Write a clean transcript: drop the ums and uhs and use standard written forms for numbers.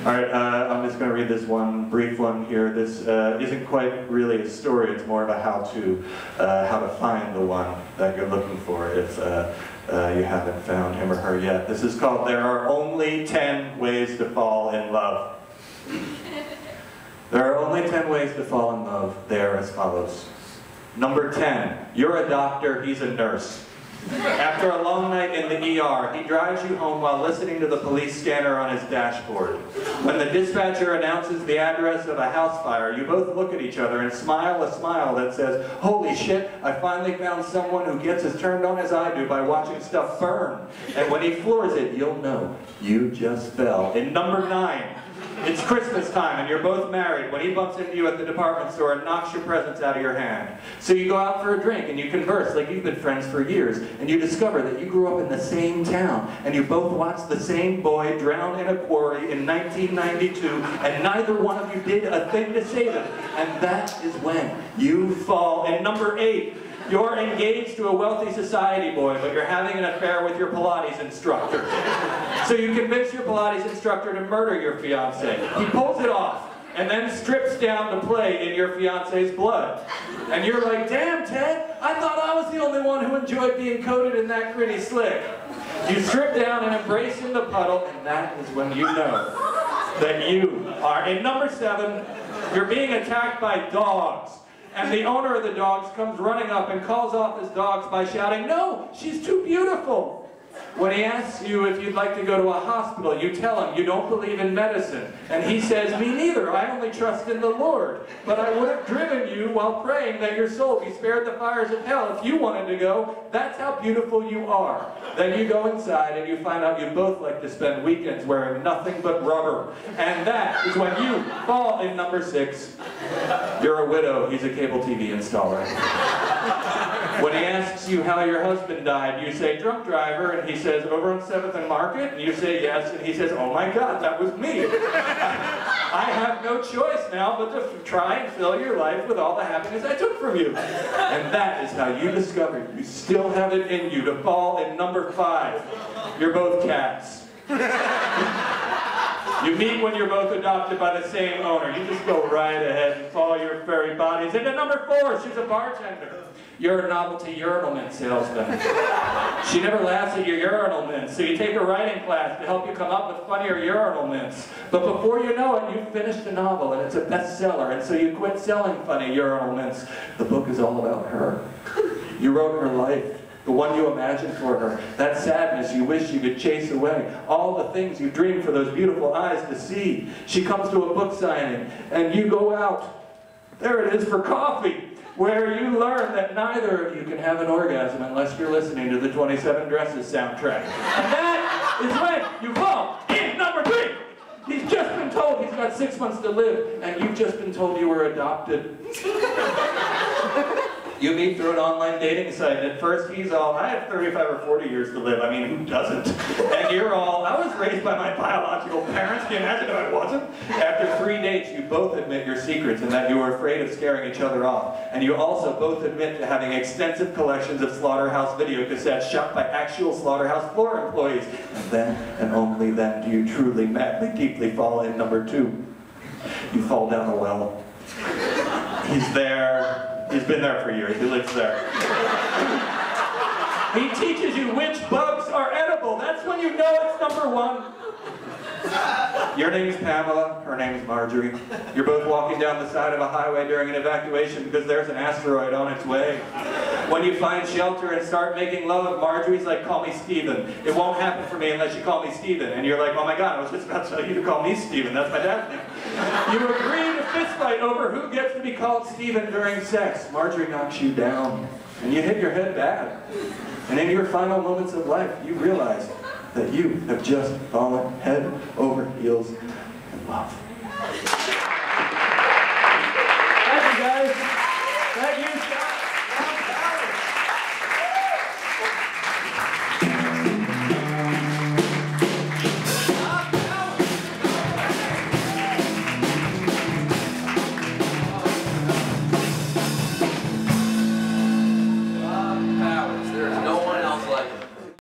All right, I'm just going to read this one brief one here. This isn't quite really a story. It's more of a how to find the one that you're looking for if you haven't found him or her yet. This is called "There Are Only 10 Ways to Fall in Love." There are only 10 ways to fall in love. They are as follows. Number 10, you're a doctor, he's a nurse. After a long night in the ER, he drives you home while listening to the police scanner on his dashboard. When the dispatcher announces the address of a house fire, you both look at each other and smile a smile that says, "Holy shit, I finally found someone who gets as turned on as I do by watching stuff burn." And when he floors it, you'll know you just fell. In number 9, it's Christmas time and you're both married when he bumps into you at the department store and knocks your presents out of your hand. So you go out for a drink and you converse like you've been friends for years, and you discover that you grew up in the same town and you both watched the same boy drown in a quarry in 1992 and neither one of you did a thing to save him. And that is when you fall. In number 8, you're engaged to a wealthy society boy, but you're having an affair with your Pilates instructor. So you convince your Pilates instructor to murder your fiance. He pulls it off and then strips down to play in your fiance's blood. And you're like, "Damn, Ted, I thought I was the only one who enjoyed being coated in that gritty slick." You strip down and embrace in the puddle, and that is when you know that you are. In number 7, you're being attacked by dogs. And the owner of the dogs comes running up and calls off his dogs by shouting, "No, she's too beautiful." When he asks you if you'd like to go to a hospital, you tell him you don't believe in medicine. And he says, "Me neither, I only trust in the Lord. But I would have driven you while praying that your soul be spared the fires of hell if you wanted to go. That's how beautiful you are." Then you go inside and you find out you both like to spend weekends wearing nothing but rubber. And that is when you fall. In number 6, you're a widow, he's a cable TV installer. When he asks you how your husband died, you say, "Drunk driver," and he says, "Over on 7th and Market?" And you say, "Yes," and he says, "Oh my God, that was me." I have no choice now but to try and fill your life with all the happiness I took from you. And that is how you discover you still have it in you to fall. In number 5, you're both cats. You meet when you're both adopted by the same owner. You just go right ahead and fall your furry bodies. Into number 4, she's a bartender. You're a novelty urinal mint salesman. She never laughs at your urinal mints, so you take a writing class to help you come up with funnier urinal mints. But before you know it, you've finished a novel and it's a bestseller, and so you quit selling funny urinal mints. The book is all about her. You wrote her life. The one you imagined for her, that sadness you wish you could chase away, all the things you dreamed for those beautiful eyes to see. She comes to a book signing, and you go out. There it is for coffee, where you learn that neither of you can have an orgasm unless you're listening to the 27 Dresses soundtrack. And that is when you fall. In number 3, he's just been told he's got 6 months to live, and you've just been told you were adopted. You meet through an online dating site, and at first he's all, "I have 35 or 40 years to live." I mean, who doesn't? And you're all, "I was raised by my biological parents. Can you imagine if I wasn't?" After 3 dates, you both admit your secrets and that you were afraid of scaring each other off. And you also both admit to having extensive collections of slaughterhouse video cassettes shot by actual slaughterhouse floor employees. And then, and only then, do you truly, madly, deeply fall. In number 2, you fall down a well. He's there. He's been there for years. He lives there. He teaches you which bugs are edible. That's when you know it's number 1. Your name's Pamela, her name's Marjorie. You're both walking down the side of a highway during an evacuation because there's an asteroid on its way. When you find shelter and start making love, Marjorie's like, "Call me Steven. It won't happen for me unless you call me Steven." And you're like, "Oh my God, I was just about to tell you to call me Steven. That's my dad's name." You agree to fist fight over who gets to be called Steven during sex. Marjorie knocks you down, and you hit your head bad. And in your final moments of life, you realize that you have just fallen head over heels in love.